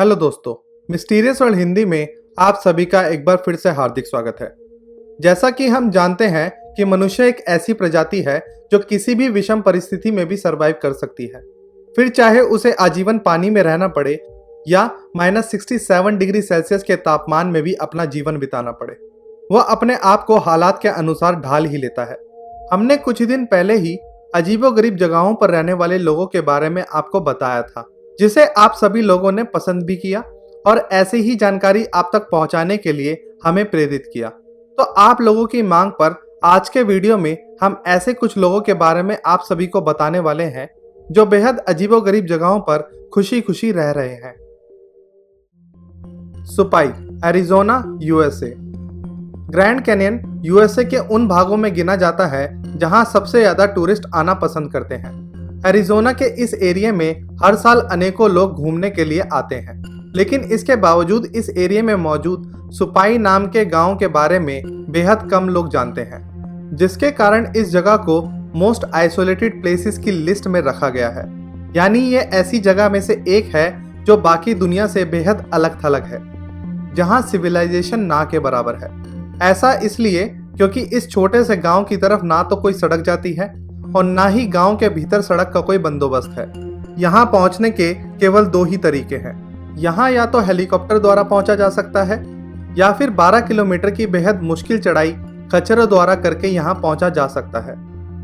Hello दोस्तों, mysterious world Hindi में आप सभी का एक बार फिर से हार्दिक स्वागत है। जैसा कि हम जानते हैं कि मनुष्य एक ऐसी प्रजाति है जो किसी भी विषम परिस्थिति में भी सरवाइव कर सकती है, फिर चाहे उसे आजीवन पानी में रहना पड़े या -67 डिग्री सेल्सियस के तापमान में भी अपना जीवन बिताना पड़े। वह अपने आप को हालात के अनुसार ढाल ही लेता है। हमने कुछ ही दिन पहले ही अजीबोगरीब जगहों पर रहने वाले लोगों के बारे में आपको बताया था, जिसे आप सभी लोगों ने पसंद भी किया और ऐसे ही जानकारी आप तक पहुंचाने के लिए हमें प्रेरित किया। तो आप लोगों की मांग पर आज के वीडियो में हम ऐसे कुछ लोगों के बारे में आप सभी को बताने वाले हैं जो बेहद अजीबोगरीब जगहों पर खुशी खुशी रह रहे हैं। Supai, Arizona, USA. Grand Canyon USA के उन भागों में गिना जाता है जहां सबसे ज्यादा टूरिस्ट आना पसंद करते हैं। एरिज़ोना के इस एरिया में हर साल अनेकों लोग घूमने के लिए आते हैं, लेकिन इसके बावजूद इस एरिया में मौजूद सुपाई नाम के गांव के बारे में बेहद कम लोग जानते हैं, जिसके कारण इस जगह को मोस्ट आइसोलेटेड प्लेसेस की लिस्ट में रखा गया है। यानी ये ऐसी जगह में से एक है जो बाकी दुनिया से बेहद अलग थलग है, जहां सिविलाइजेशन ना के बराबर है। ऐसा इसलिए क्योंकि इस छोटे से गांव की तरफ ना तो कोई सड़क जाती है और ना ही गांव के भीतर सड़क का कोई बंदोबस्त है। यहाँ पहुंचने के केवल दो ही तरीके हैं। यहाँ या तो हेलीकॉप्टर द्वारा पहुंचा जा सकता है या फिर 12 किलोमीटर की बेहद मुश्किल चढ़ाई खच्चरों द्वारा करके यहाँ पहुंचा जा सकता है।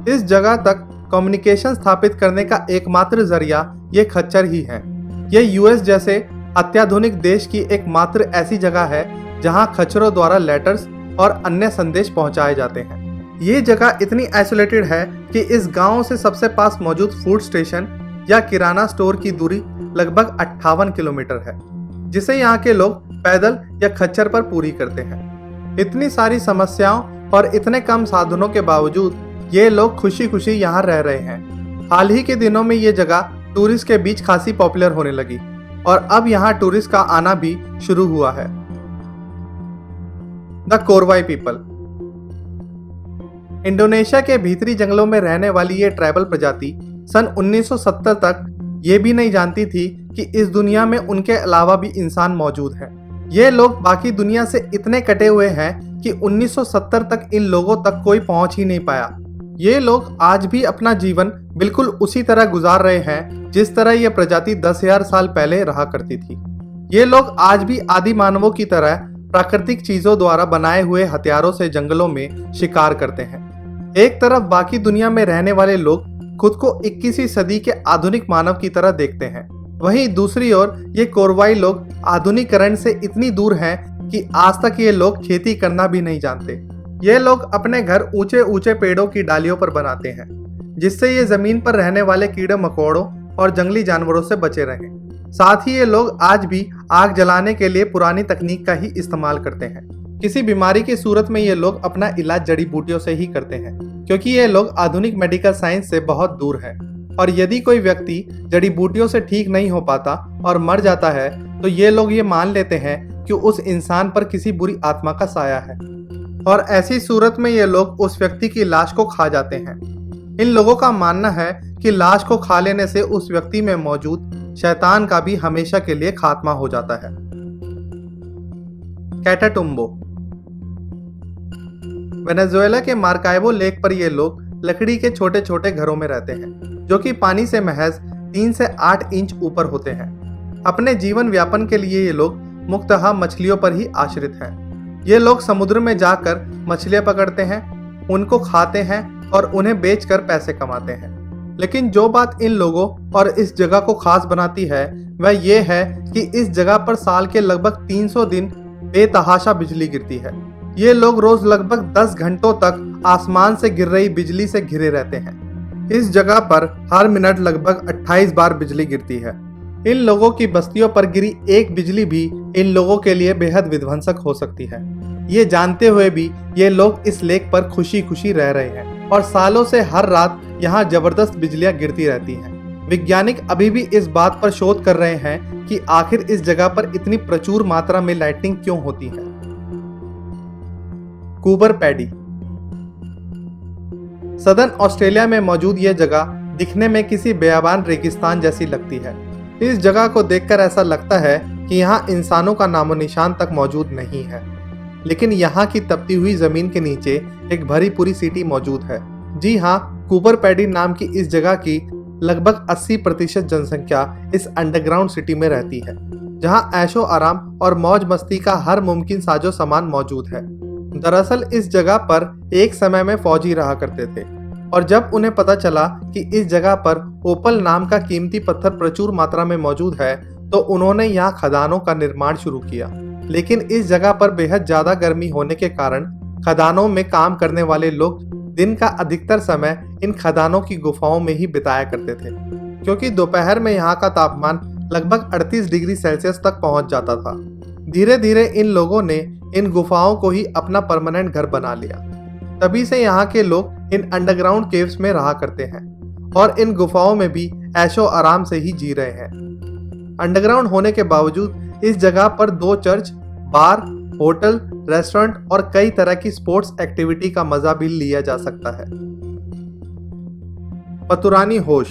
इस जगह तक कम्युनिकेशन स्थापित करने का एकमात्र जरिया ये खच्चर ही है। ये यूएस जैसे अत्याधुनिक देश की एकमात्र ऐसी जगह है जहाँ खच्चरों द्वारा लेटर्स और अन्य संदेश पहुंचाए जाते हैं। ये जगह इतनी आइसोलेटेड है कि इस गांव से सबसे पास मौजूद फूड स्टेशन या किराना स्टोर की दूरी लगभग 58 किलोमीटर है, जिसे यहाँ के लोग पैदल या खच्चर पर पूरी करते हैं। इतनी सारी समस्याओं और इतने कम साधनों के बावजूद ये लोग खुशी खुशी यहाँ रह रहे हैं। हाल ही के दिनों में ये जगह टूरिस्ट के बीच खासी पॉपुलर होने लगी और अब यहाँ टूरिस्ट का आना भी शुरू हुआ है। The कोरवाई people. इंडोनेशिया के भीतरी जंगलों में रहने वाली ये ट्राइबल प्रजाति सन 1970 तक ये भी नहीं जानती थी कि इस दुनिया में उनके अलावा भी इंसान मौजूद हैं। ये लोग बाकी दुनिया से इतने कटे हुए हैं कि 1970 तक इन लोगों तक कोई पहुंच ही नहीं पाया। ये लोग आज भी अपना जीवन बिल्कुल उसी तरह गुजार रहे हैं जिस तरह ये प्रजाति 10,000 साल पहले रहा करती थी। ये लोग आज भी आदि मानवों की तरह प्राकृतिक चीजों द्वारा बनाए हुए हथियारों से जंगलों में शिकार करते हैं। एक तरफ बाकी दुनिया में रहने वाले लोग खुद को 21वीं सदी के आधुनिक मानव की तरह देखते हैं, वहीं दूसरी ओर ये कोरवाई लोग आधुनिकीकरण से इतनी दूर हैं कि आज तक ये लोग खेती करना भी नहीं जानते। ये लोग अपने घर ऊंचे ऊंचे पेड़ों की डालियों पर बनाते हैं, जिससे ये जमीन पर रहने वाले कीड़े मकोड़ों और जंगली जानवरों से बचे रहें। साथ ही ये लोग आज भी आग जलाने के लिए पुरानी तकनीक का ही इस्तेमाल करते हैं। किसी बीमारी की सूरत में ये लोग अपना इलाज जड़ी बूटियों से ही करते हैं, क्योंकि ये लोग आधुनिक मेडिकल साइंस से बहुत दूर है। और यदि कोई व्यक्ति जड़ी बूटियों से ठीक नहीं हो पाता और मर जाता है तो ये लोग ये मान लेते हैं कि उस इंसान पर किसी बुरी आत्मा का साया है, और ऐसी सूरत में ये लोग उस व्यक्ति की लाश को खा जाते हैं। इन लोगों का मानना है कि लाश को खा लेने से उस व्यक्ति में मौजूद शैतान का भी हमेशा के लिए खात्मा हो जाता है। कैटाटुम्बो। वेनेजुएला के मार्काइबो लेक पर ये लोग लकड़ी के छोटे छोटे घरों में रहते हैं, जो कि पानी से महज 3 से 8 इंच ऊपर होते हैं। अपने जीवन व्यापन के लिए ये लोग मुख्यतः मछलियों पर ही आश्रित हैं। ये लोग समुद्र में जाकर मछलियां पकड़ते हैं, उनको खाते हैं और उन्हें बेचकर पैसे कमाते हैं। लेकिन जो बात इन लोगों और इस जगह को खास बनाती है वह ये है कि इस जगह पर साल के लगभग 300 दिन बेतहाशा बिजली गिरती है। ये लोग रोज लगभग 10 घंटों तक आसमान से गिर रही बिजली से घिरे रहते हैं। इस जगह पर हर मिनट लगभग 28 बार बिजली गिरती है। इन लोगों की बस्तियों पर गिरी एक बिजली भी इन लोगों के लिए बेहद विध्वंसक हो सकती है। ये जानते हुए भी ये लोग इस लेक पर खुशी खुशी रह रहे हैं और सालों से हर रात यहाँ जबरदस्त बिजलियां गिरती रहती हैं। वैज्ञानिक अभी भी इस बात पर शोध कर रहे हैं कि आखिर इस जगह पर इतनी प्रचुर मात्रा में लाइटनिंग क्यों होती है। Cooper paddy. सदर्न ऑस्ट्रेलिया में मौजूद यह जगह दिखने में किसी बेयाबान रेगिस्तान जैसी लगती है। इस जगह को देखकर ऐसा लगता है कि यहाँ इंसानों का नामो निशान तक मौजूद नहीं है। लेकिन यहाँ की तपती हुई जमीन के नीचे एक भरी पूरी सिटी मौजूद है। जी हाँ, कूपर पैडी नाम की इस जगह की लगभग 80% जनसंख्या इस अंडरग्राउंड सिटी में रहती है, जहाँ ऐशो आराम और मौज मस्ती का हर मुमकिन साजो सामान मौजूद है। दरअसल इस जगह पर एक समय में फौजी रहा करते थे, और जब उन्हें पता चला कि इस जगह पर ओपल नाम का कीमती पत्थर प्रचुर मात्रा में मौजूद है, तो उन्होंने यहाँ खदानों का निर्माण शुरू किया। लेकिन इस जगह पर बेहद ज्यादा गर्मी होने के कारण खदानों में काम करने वाले लोग दिन का अधिकतर समय इन खदानों की गुफाओं में ही बिताया करते थे, क्योंकि दोपहर में यहाँ का तापमान लगभग 38 डिग्री सेल्सियस तक पहुंच जाता था। धीरे धीरे इन लोगों ने इन गुफाओं को ही अपना परमानेंट घर बना लिया। तभी से यहाँ के लोग इन अंडरग्राउंड केव्स में रहा करते हैं और इन गुफाओं में भी ऐशो आराम से ही जी रहे हैं। अंडरग्राउंड होने के बावजूद इस जगह पर 2 चर्च, बार, होटल, रेस्टोरेंट और कई तरह की स्पोर्ट्स एक्टिविटी का मजा भी लिया जा सकता है। पतुरानी होश।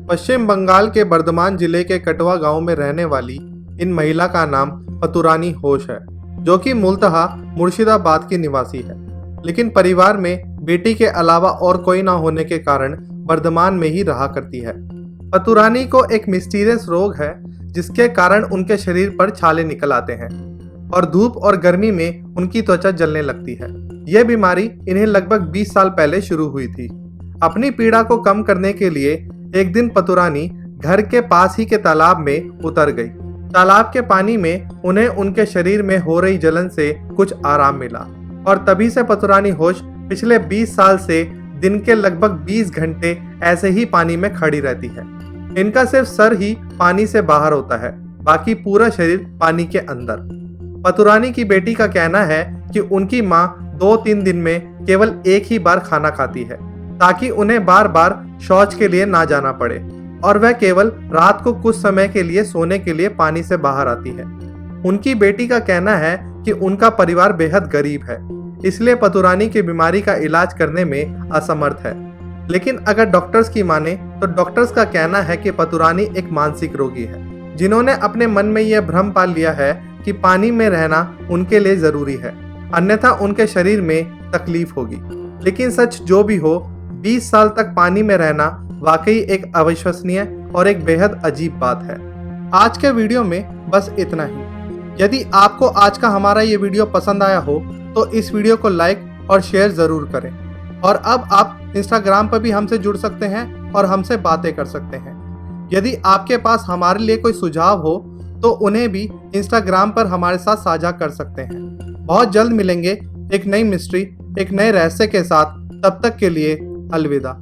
पश्चिम बंगाल के बर्धमान जिले के कटवा गांव में रहने वाली इन महिला का नाम पतुरानी होश है, जो कि मूलतः मुर्शिदाबाद की निवासी है, लेकिन परिवार में बेटी के अलावा और कोई ना होने के कारण बर्धमान में ही रहा करती है। पतुरानी को एक मिस्टीरियस रोग है, जिसके कारण उनके शरीर पर छाले निकल आते हैं और धूप और गर्मी में उनकी त्वचा जलने लगती है। यह बीमारी इन्हें लगभग 20 साल पहले शुरू हुई थी। अपनी पीड़ा को कम करने के लिए एक दिन पतुरानी घर के पास ही के तालाब में उतर गई। तालाब के पानी में उन्हें उनके शरीर में हो रही जलन से कुछ आराम मिला, और तभी से पतुरानी होश पिछले 20 साल से दिन के लगभग 20 घंटे ऐसे ही पानी में खड़ी रहती है। इनका सिर्फ सर ही पानी से बाहर होता है, बाकी पूरा शरीर पानी के अंदर। पतुरानी की बेटी का कहना है कि उनकी माँ 2-3 दिन में केवल एक ही बार खाना खाती है, ताकि उन्हें बार बार शौच के लिए ना जाना पड़े, और वह केवल रात को कुछ समय के लिए सोने के लिए पानी से बाहर आती है। उनकी बेटी का कहना है कि उनका परिवार बेहद गरीब है, इसलिए पतुरानी की बीमारी का इलाज करने में असमर्थ है। लेकिन अगर डॉक्टर्स की माने तो डॉक्टर्स का कहना है कि पतुरानी एक मानसिक रोगी है, जिन्होंने अपने मन में यह भ्रम पाल लिया है कि पानी में रहना उनके लिए जरूरी है, अन्यथा उनके शरीर में तकलीफ होगी। लेकिन सच जो भी हो, 20 साल तक पानी में रहना वाकई एक अविश्वसनीय और एक बेहद अजीब बात है। आज के वीडियो में बस इतना ही। यदि आपको आज का हमारा ये वीडियो पसंद आया हो तो इस वीडियो को लाइक और शेयर जरूर करें। और अब आप इंस्टाग्राम पर भी हमसे जुड़ सकते हैं और हमसे बातें कर सकते हैं। यदि आपके पास हमारे लिए कोई सुझाव हो तो उन्हें भी इंस्टाग्राम पर हमारे साथ साझा कर सकते हैं। बहुत जल्द मिलेंगे एक नई मिस्ट्री, एक नए रहस्य के साथ। तब तक के लिए अलविदा।